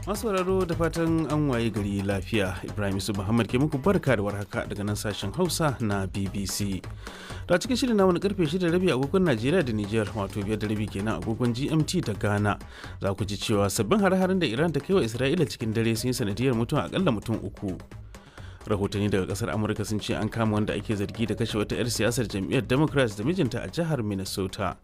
Masauraro da fatan an waye gari lafiya. Ibrahim Yusuf Muhammad ke muku barka da warhaka daga nan sashen Hausa na BBC. Da cikin shirin namu na karfe 6:30 agogon Najeriya da Nijar, wato 5:30 kenan agogon GMT da Ghana. Za ku ji cewa sabbin hare-haren da Iran ta kai wa Isra'ila cikin dare sun yi sanadiyar mutuwa akalla mutum 3. Rahotanni daga kasar Amurka sun ce an kama wanda ake zargi da kashe wata 'yar siyasar jam'iyyar Democrats da mijinta a jihar Minnesota.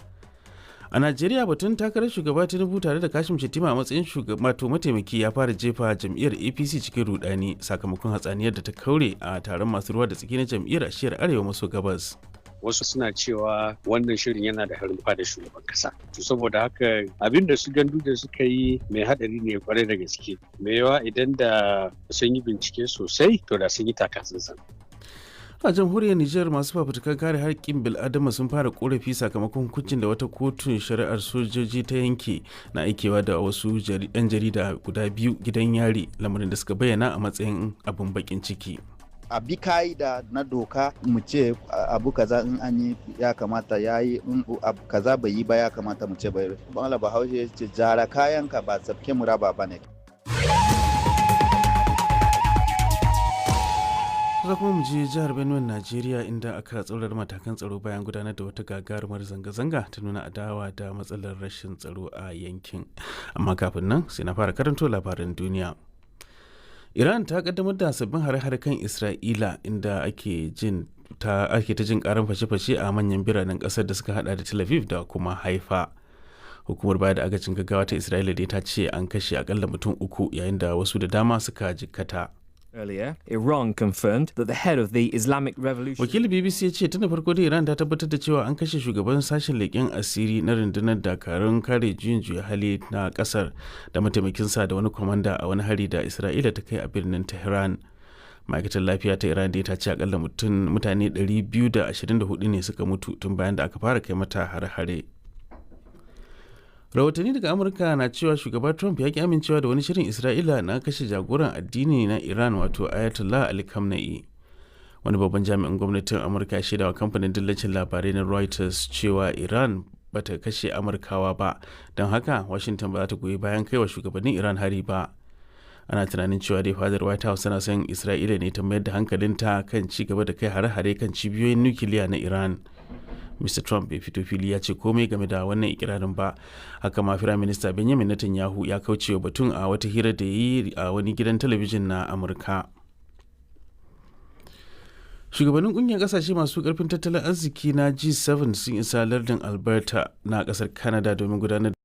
A Najeriya batun takarar shugaba Tinubu tare da Kashim Shettima a matsayin shugabato mataimaki ya fara jefa jam'iyyar APC cikin rudani sakamakon hatsaniyar da ta kaure a taron masu ruwa da tsaki na jam'iyyar a shiyar arewa maso gabas. Wasu suna cewa wannan shirin yana da harumfa da shugaban kasa. To saboda haka abin da su gandu da suka yi mai hadari ne kwarai da gaske. Mai yawa idan da sun yi bincike sosai to da sun yi takatsantsan. A jamhuriyar Nijar masu fafutukar kare haƙƙin bil'adama sun fara korafi sakamakon hukuncin da wata kotun shari'ar sojoji ta yanke na aikewa da wasu 'yan jarida guda biyu gidan yari, lamarin da suka bayyana a matsayin abin bakin ciki. A bi ka'ida na doka mu ce abu kaza in an yi ya kamata ya yi, in abu kaza bai yi ba ya kamata mu ce bai. Bala Bahaushe ya ce jara kayanka ba tsafke mu raba ba ne. za kuma mu je jihar Benue Najeriya inda aka tsaurar matakan tsaro bayan gudanar da wata gagarumar zanga-zanga ta nuna adawa da matsalar rashin tsaro a yankin. Amma kafin nan sai na fara karanto labaran duniya. Iran ta kaddamar da sabbin hare-hare kan Isra'ila inda ake ta jin karan fashe-fashe a manyan biranen kasar da suka hada da Tel Aviv da kuma Haifa. Hukumar bayar da agajin gaggawa ta Isra'ila dai ta ce an kashe akalla mutum 3 yayin da wasu da dama suka jikkata. Earlier, Iran confirmed that the head of the Islamic Revolution. Wakilin BBC ya ce tun da farko da Iran ta tabbatar da cewa an kashe shugaban sashen leƙen asiri na rundunar dakarun kare juyin juya hali na kasar da mataimakinsa da wani kwamanda a wani hari da Isra'ila ta kai a birnin Tehran. Ma'aikatar lafiya ta Iran dai ta ce akalla mutane 224 ne suka mutu tun bayan da aka fara kai mata hare-hare. Rahotanni daga Amurka na cewa shugaba Trump ya ki amincewa da wani shirin Isra'ila na kashe jagoran addini na Iran wato Ayatollah Ali Khamenei. Wani babban jami'in gwamnatin Amurka ya shaidawa kamfanin dillacin labarai na Reuters cewa Iran bata kashe Amurkawa ba, don haka Washington ba za ta goyi bayan kaiwa shugabannin Iran hari ba. Ana tunanin cewa dai fadar White House tana son Isra'ila ne ta mayar da hankalinta kan ci gaba da kai hare-hare kan cibiyoyin nukiliya na Iran. Mr. Trump bai fito fili ya ce komai game da wannan ikirarin ba. Haka ma Firaminista Benjamin Netanyahu ya kauce wa batun a wata hira da ya yi a wani gidan talabijin na Amurka. Shugabannin kungiyar kasashe masu karfin tattalin arziki na G7 sun isa lardin Alberta na kasar Canada domin gudanar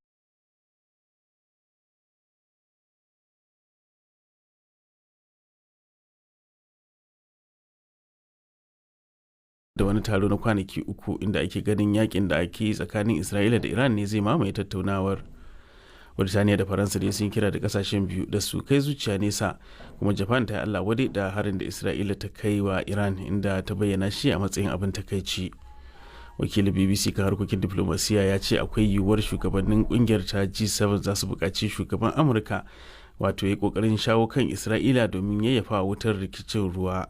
da wani taro na kwanaki 3 inda ake ganin yakin da ake yi tsakanin Isra'ila da Iran ne zai mamaye tattaunawar. Birtaniya da Faransa dai sun kira da kasashen biyu da su kai zuciya nesa, kuma Japan ta yi Allah wadai da harin da Isra'ila ta kai wa Iran inda ta bayyana shi a matsayin abin takaici. Wakilin BBC kan harkokin diplomasiya ya ce akwai yiwuwar shugabannin kungiyar ta G7 za su buƙaci shugaban Amurka wato ya ƙoƙarin shawo kan Isra'ila domin yayyafa wutar rikicin ruwa.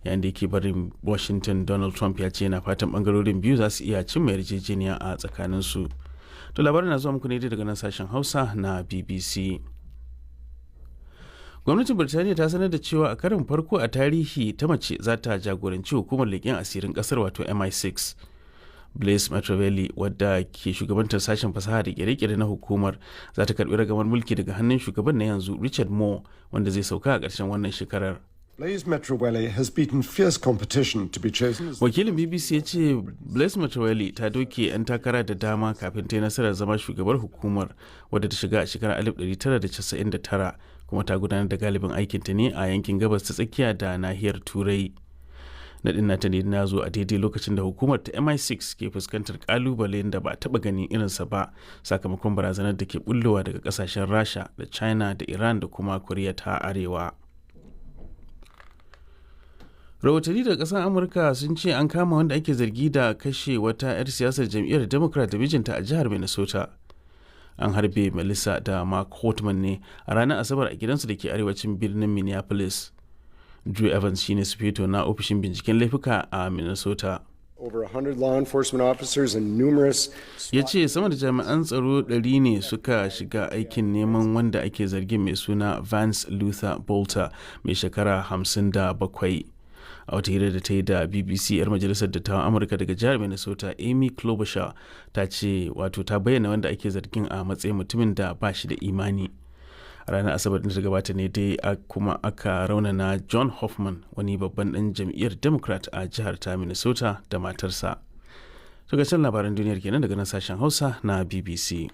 Yayin da yake barin Washington, Donald Trump ya ce yana fatan bangarorin biyu za su iya cimma yarjejeniya a tsakaninsu. To labarin na zuwa muku ne daga nan sashen Hausa na BBC. Gwamnatin Birtaniya ta sanar da cewa a karin farko a tarihi ta mace za ta jagoranci hukumar leƙen asirin ƙasar wato MI6. Blaise Machiavelli wadda ke shugabantar sashen fasaha da kere-kere na hukumar za ta karbi ragamar mulki daga hannun shugaban na yanzu Richard Moore wanda zai sauka a ƙarshen wannan shekarar. Blaise Machiavelli has beaten fierce competition to be chosen as... Wakilin BBC ya ce Blaise Machiavelli ta doke 'yan takara da dama kafin ta yi nasarar zama shugabar hukumar wadda ta shiga a shekarar 1999 kuma ta gudanar da galibin aikinta ne a yankin gabas ta tsakiya da nahiyar Turai. Naɗin nata ne na zo a daidai lokacin da hukumar ta MI6 ke fuskantar kalubalen da ba taɓa ganin irinsa ba sakamakon barazanar da ke bullowa daga ƙasashen Rasha da China da Iran da kuma Koriya ta Arewa. Rahotanni daga ƙasar Amurka sun ce an kama wanda ake zargi da kashe wata 'yar siyasar jam'iyyar Democrat da mijinta a jihar Minnesota. An harbe Melissa da Mark Hortman ne a ranar Asabar a gidansu da ke arewacin birnin Minneapolis. Drew Evans shine sufeto na ofishin binciken laifuka a Minnesota. Over 100 law enforcement officers and numerous Ya ce sama da jami'an tsaro 100 ne suka shiga aikin neman wanda ake zargin mai suna Vance Luther Bolter mai shekara 57. A wata hira da ta yi da BBC 'yar majalisar dattawan Amurka daga jihar Minnesota Amy Klobuchar ta ce wato ta bayyana wanda ake zargin a matsayin mutumin da ba shi da imani. A ranar Asabar da ta gabata ne dai kuma aka raunana John Hoffman wani babban ɗan jam'iyyar Democrat a jihar ta Minnesota da matarsa. Daga can labaran duniyar kenan daga nan sashen Hausa na BBC.